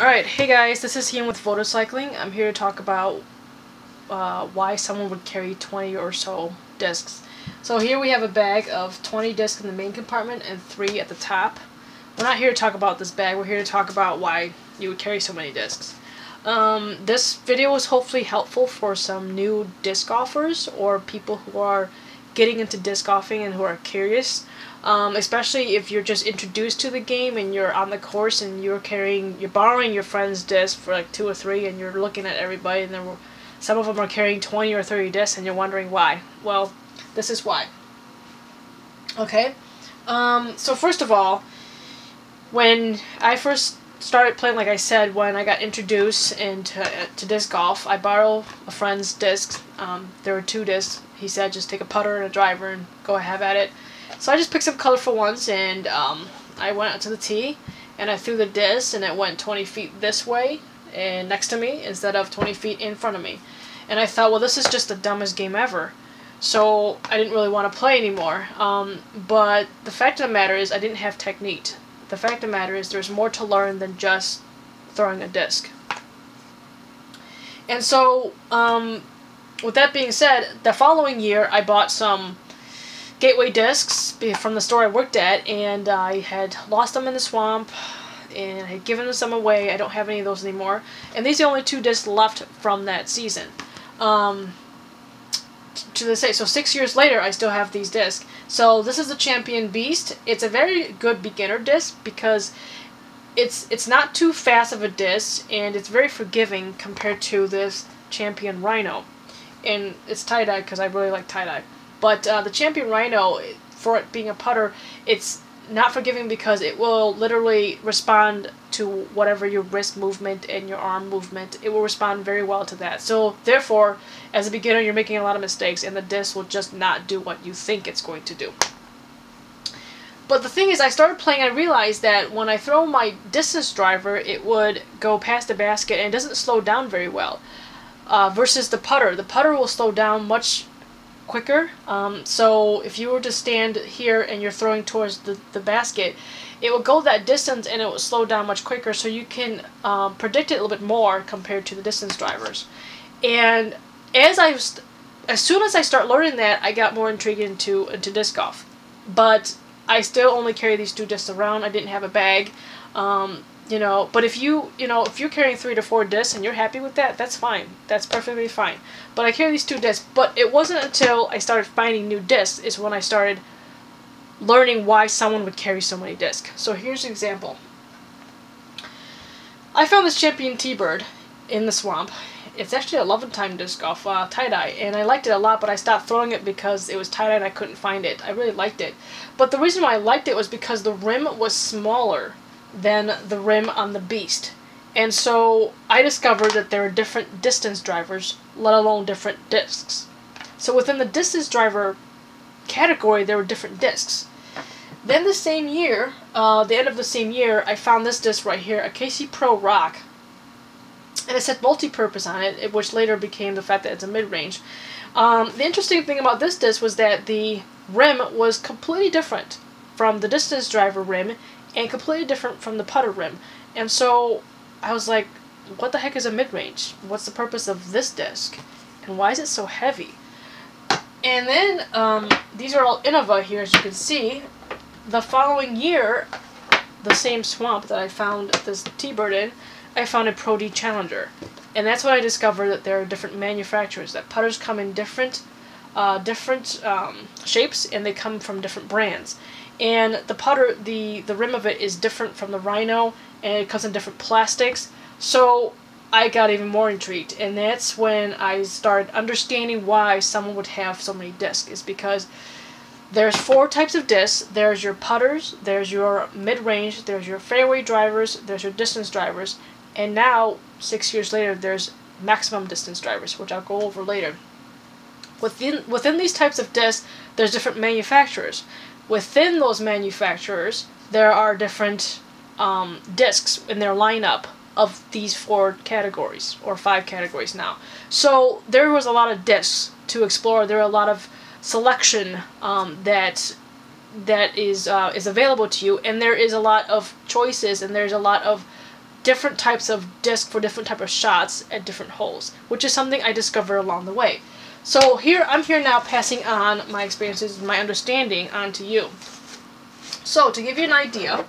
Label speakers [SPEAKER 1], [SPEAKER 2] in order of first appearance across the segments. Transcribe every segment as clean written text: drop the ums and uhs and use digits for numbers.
[SPEAKER 1] Alright, hey guys, this is Ian with Photocycling. I'm here to talk about why someone would carry 20 or so discs. So here we have a bag of 20 discs in the main compartment and 3 at the top. We're not here to talk about this bag, we're here to talk about why you would carry so many discs. This video is hopefully helpful for some new disc golfers or people who are getting into disc golfing and who are curious. Especially if you're just introduced to the game and you're on the course and you're borrowing your friend's disc for like 2 or 3 and you're looking at everybody and some of them are carrying 20 or 30 discs and you're wondering why. Well, this is why. Okay? So first of all, when I first started playing, like I said, when I got introduced to disc golf, I borrowed a friend's discs. There were 2 discs. He said just take a putter and a driver and go have at it. So I just picked some colorful ones and I went out to the tee and I threw the disc and it went 20 feet this way and next to me instead of 20 feet in front of me. And I thought, well, this is just the dumbest game ever. So I didn't really want to play anymore. But the fact of the matter is I didn't have technique. The fact of the matter is there's more to learn than just throwing a disc. And so, with that being said, the following year I bought some gateway discs from the store I worked at, and I had lost them in the swamp and I had given some away. I don't have any of those anymore, and these are the only 2 discs left from that season. To this day, so 6 years later I still have these discs. So this is the Champion Beast. It's a very good beginner disc because it's not too fast of a disc and it's very forgiving compared to this Champion Rhino, and it's tie-dye because I really like tie-dye. But the Champion Rhino, for it being a putter, it's not forgiving because it will literally respond to whatever your wrist movement and your arm movement. It will respond very well to that. So therefore, as a beginner, you're making a lot of mistakes and the disc will just not do what you think it's going to do. But the thing is, I started playing, I realized that when I throw my distance driver, it would go past the basket and it doesn't slow down very well. Versus the putter. The putter will slow down much quicker. So if you were to stand here and you're throwing towards the basket, it will go that distance and it will slow down much quicker, so you can predict it a little bit more compared to the distance drivers. And as soon as I start learning that, I got more intrigued into disc golf. But I still only carry these 2 discs around. I didn't have a bag. You know, but if you're carrying 3 to 4 discs and you're happy with that, that's fine. That's perfectly fine. But I carry these 2 discs. But it wasn't until I started finding new discs is when I started learning why someone would carry so many discs. So here's an example. I found this Champion T-Bird in the swamp. It's actually a Levantine disc golf tie-dye, and I liked it a lot, but I stopped throwing it because it was tie-dye and I couldn't find it. I really liked it. But the reason why I liked it was because the rim was smaller than the rim on the Beast. And so I discovered that there are different distance drivers, let alone different discs. So within the distance driver category, there were different discs. Then the same year, the end of the same year, I found this disc right here, a KC Pro Rock. And it said multi-purpose on it, which later became the fact that it's a mid-range. The interesting thing about this disc was that the rim was completely different from the distance driver rim and completely different from the putter rim. And so I was like, what the heck is a mid-range? What's the purpose of this disc? And why is it so heavy? And then, these are all Innova here, as you can see. The following year, the same swamp that I found this T-Bird in, I found a Pro D Challenger. And that's when I discovered that there are different manufacturers, that putters come in different shapes, and they come from different brands. And the putter, the rim of it is different from the Rhino, and it comes in different plastics. So I got even more intrigued, and that's when I started understanding why someone would have so many discs. Is because there's 4 types of discs. There's your putters, there's your mid-range, there's your fairway drivers, there's your distance drivers, and now 6 years later there's maximum distance drivers, which I'll go over later. Within these types of discs, there's different manufacturers. Within those manufacturers, there are different discs in their lineup of these 4 categories, or 5 categories now. So there was a lot of discs to explore. There are a lot of selection that is available to you, and there is a lot of choices, and there's a lot of different types of disc for different type of shots at different holes, which is something I discovered along the way. So I'm here now passing on my experiences, my understanding onto you. So to give you an idea,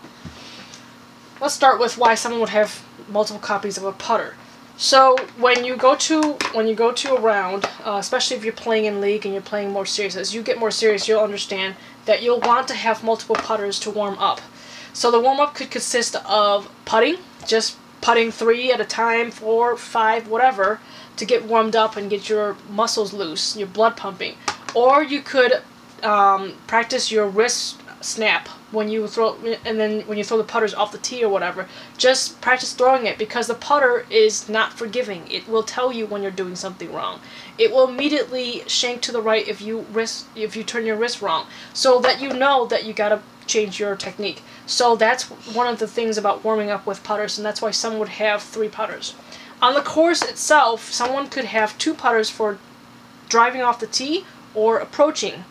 [SPEAKER 1] let's start with why someone would have multiple copies of a putter. So when you go to a round, especially if you're playing in league and you're playing more serious, as you get more serious, you'll understand that you'll want to have multiple putters to warm up. So the warm up could consist of putting, just putting 3 at a time, 4, 5, whatever, to get warmed up and get your muscles loose, your blood pumping. Or you could practice your wrist snap when you throw, and then when you throw the putters off the tee or whatever, just practice throwing it, because the putter is not forgiving. It will tell you when you're doing something wrong. It will immediately shank to the right if you turn your wrist wrong, so that you know that you gotta change your technique. So that's one of the things about warming up with putters, and that's why some would have 3 putters. On the course itself, someone could have 2 putters for driving off the tee or approaching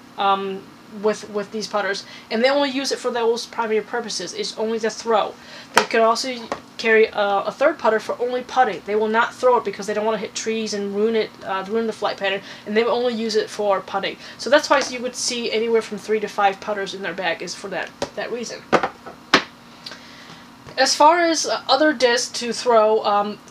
[SPEAKER 1] with these putters, and they only use it for those primary purposes. It's only to throw. They could also carry a 3rd putter for only putting. They will not throw it because they don't want to hit trees and ruin the flight pattern, and they will only use it for putting. So that's why you would see anywhere from 3 to 5 putters in their bag, is for that reason. As far as other discs to throw,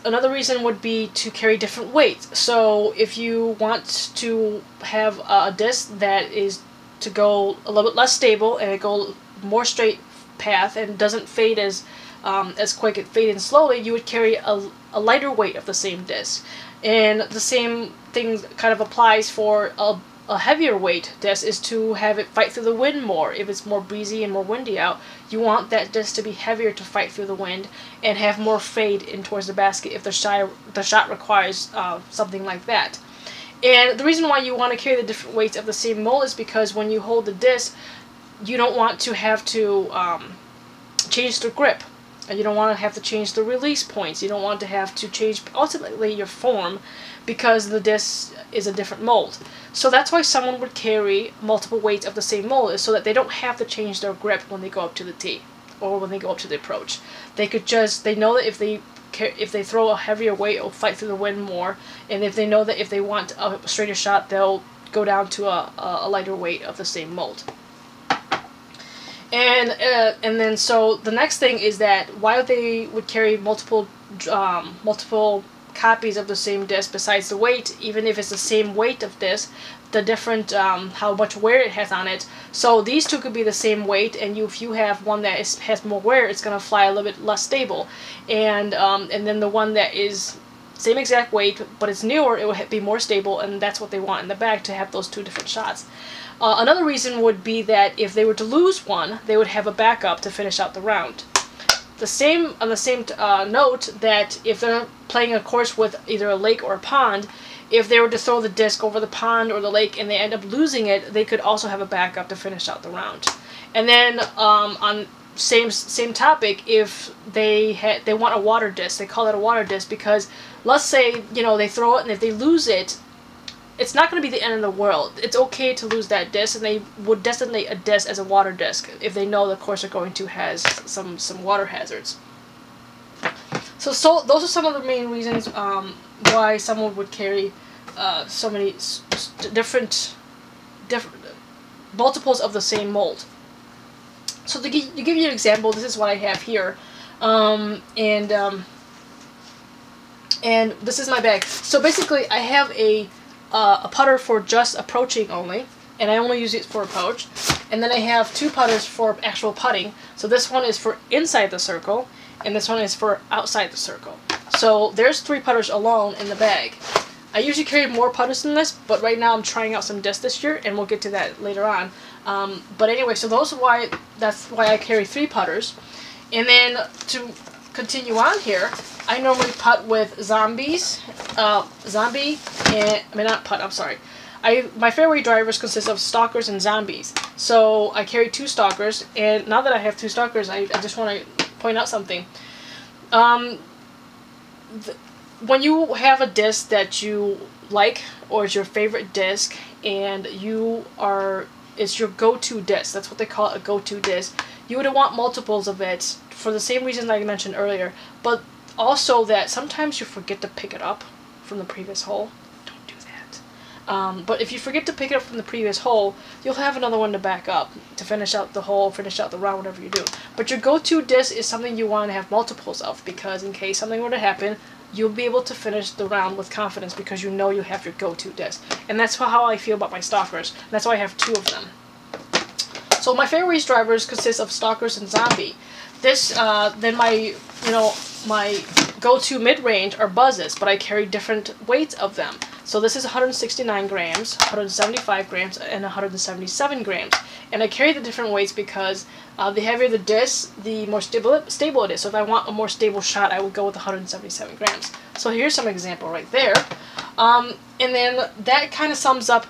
[SPEAKER 1] another reason would be to carry different weights. So if you want to have a disc that is to go a little bit less stable and it go more straight path and doesn't fade as quick, it fades in slowly, you would carry a lighter weight of the same disc. And the same thing kind of applies for a heavier weight disc, is to have it fight through the wind more. If it's more breezy and more windy out, you want that disc to be heavier to fight through the wind and have more fade in towards the basket if the shot requires something like that. And the reason why you want to carry the different weights of the same mold is because when you hold the disc, you don't want to have to change the grip. And you don't want to have to change the release points. You don't want to have to change ultimately your form, because the disc is a different mold. So that's why someone would carry multiple weights of the same mold, is so that they don't have to change their grip when they go up to the tee or when they go up to the approach. They know that if they throw a heavier weight, it'll fight through the wind more, and if they know that if they want a straighter shot, they'll go down to a lighter weight of the same mold. And then so the next thing is that why they would carry multiple copies of the same disc besides the weight, even if it's the same weight of disc, the different how much wear it has on it. So these 2 could be the same weight, and if you have one that has more wear, it's gonna fly a little bit less stable, and then the one that is same exact weight but it's newer, it will be more stable, and that's what they want in the bag, to have those 2 different shots. Another reason would be that if they were to lose one, they would have a backup to finish out the round. On the same note, that if they're playing a course with either a lake or a pond, if they were to throw the disc over the pond or the lake and they end up losing it, they could also have a backup to finish out the round. And then on same topic, if they want a water disc, they call it a water disc because let's say they throw it, and if they lose it, it's not going to be the end of the world. It's okay to lose that disc, and they would designate a disc as a water disc if they know the course they're going to has some water hazards. So those are some of the main reasons why someone would carry so many different multiples of the same mold. So to give you an example, this is what I have here, and this is my bag. So basically, I have a putter for just approaching only, and I only use it for approach. And then I have 2 putters for actual putting. So this one is for inside the circle, and this one is for outside the circle. So there's 3 putters alone in the bag. I usually carry more putters than this, but right now I'm trying out some discs this year, and we'll get to that later on. But anyway, so that's why I carry 3 putters. And then to continue on here, I normally putt with zombies, my fairway drivers consist of stalkers and zombies. So I carry 2 stalkers, and now that I have 2 stalkers, I just want to point out something. When you have a disc that you like, or is your favorite disc, and it's your go-to disc, that's what they call it, a go-to disc, you would want multiples of it for the same reason that I mentioned earlier. But Also that sometimes you forget to pick it up from the previous hole. Don't do that. But if you forget to pick it up from the previous hole, you'll have another one to back up to finish out the hole, finish out the round, whatever you do. But your go-to disc is something you want to have multiples of, because in case something were to happen, you'll be able to finish the round with confidence because you know you have your go-to disc. And that's how I feel about my stalkers. That's why I have 2 of them. So my fairways drivers consist of stalkers and zombie. This, then my, my go-to mid-range are buzzes, but I carry different weights of them. So this is 169 grams, 175 grams, and 177 grams. And I carry the different weights because the heavier the disc, the more stable it is. So if I want a more stable shot, I would go with 177 grams. So here's some example right there. And then that kind of sums up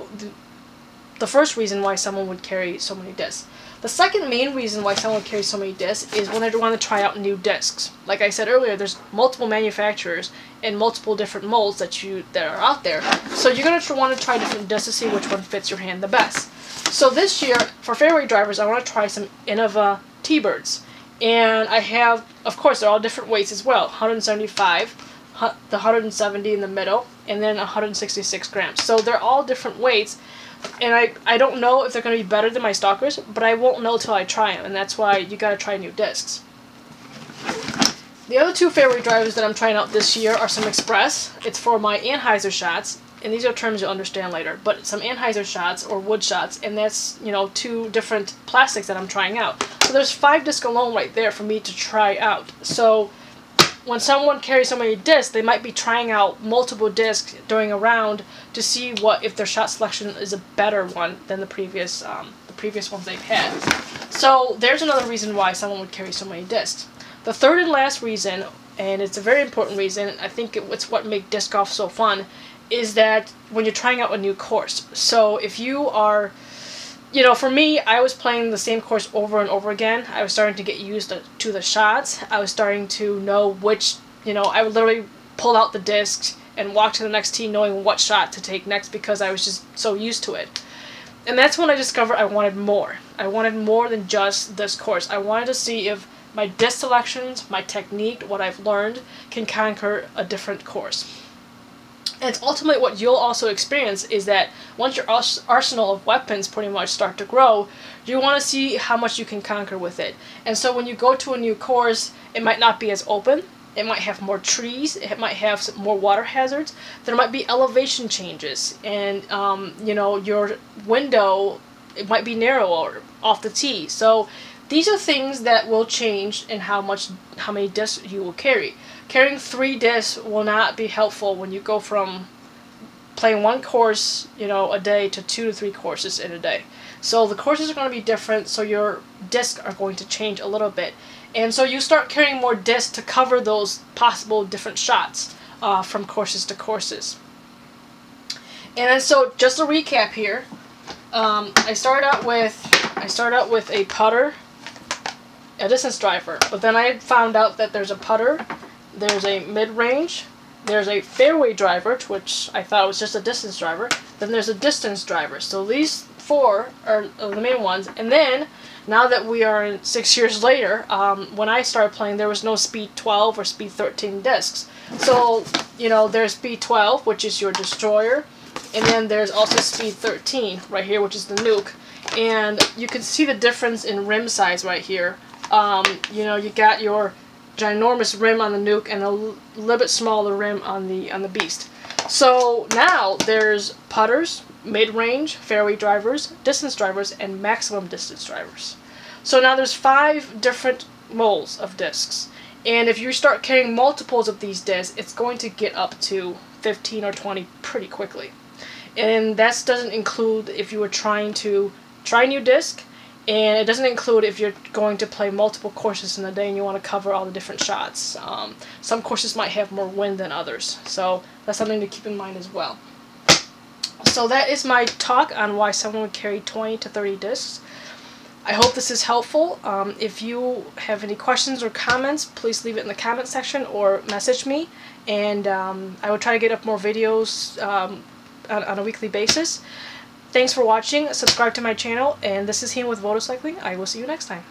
[SPEAKER 1] the first reason why someone would carry so many discs. The second main reason why someone would carry so many discs is when they want to try out new discs. Like I said earlier, there's multiple manufacturers and multiple different molds that are out there. So you're going to want to try different discs to see which one fits your hand the best. So this year, for fairway drivers, I want to try some Innova T-Birds. And I have, of course, they're all different weights as well. 175, the 170 in the middle, and then 166 grams. So they're all different weights. And I don't know if they're going to be better than my stalkers, but I won't know till I try them, and that's why you got to try new discs. The other 2 fairway drivers that I'm trying out this year are some Express. It's for my Anheuser shots, and these are terms you'll understand later, but some Anheuser shots or wood shots, and that's, 2 different plastics that I'm trying out. So there's 5 discs alone right there for me to try out. So when someone carries so many discs, they might be trying out multiple discs during a round to see if their shot selection is a better one than the previous ones they've had. So there's another reason why someone would carry so many discs. The third and last reason, and it's a very important reason, I think it's what makes disc golf so fun, is that when you're trying out a new course. So if you are, for me, I was playing the same course over and over again. I was starting to get used to the shots. I was starting to know which, I would literally pull out the discs and walk to the next tee knowing what shot to take next because I was just so used to it. And that's when I discovered I wanted more. I wanted more than just this course. I wanted to see if my disc selections, my technique, what I've learned, can conquer a different course. And it's ultimately what you'll also experience is that once your arsenal of weapons pretty much start to grow, you want to see how much you can conquer with it. And so when you go to a new course, it might not be as open. It might have more trees. It might have some more water hazards. There might be elevation changes. And, your window, it might be narrower off the tee. So these are things that will change in how many discs you will carry. Carrying 3 discs will not be helpful when you go from playing 1 course, a day to 2 to 3 courses in a day. So the courses are going to be different, so your discs are going to change a little bit. And so you start carrying more discs to cover those possible different shots from courses to courses. And then so just a recap here, I started out with a putter, a distance driver, but then I found out that there's a putter, there's a mid-range, there's a fairway driver, which I thought was just a distance driver, then there's a distance driver. So these 4 are the main ones. And then, now that we are 6 years later, when I started playing, there was no Speed 12 or Speed 13 discs. So, there's Speed 12, which is your destroyer, and then there's also Speed 13 right here, which is the nuke. And you can see the difference in rim size right here. You got your ginormous rim on the nuke and a little bit smaller rim on the beast. So now there's putters, mid-range, fairway drivers, distance drivers, and maximum distance drivers. So now there's 5 different molds of discs. And if you start carrying multiples of these discs, it's going to get up to 15 or 20 pretty quickly. And that doesn't include if you were trying to try a new disc, and it doesn't include if you're going to play multiple courses in a day and you want to cover all the different shots. Some courses might have more wind than others, so that's something to keep in mind as well. So that is my talk on why someone would carry 20 to 30 discs. I hope this is helpful. If you have any questions or comments, please leave it in the comment section or message me, and I will try to get up more videos on a weekly basis. Thanks for watching, subscribe to my channel, and this is Heen with Motorcycling. I will see you next time.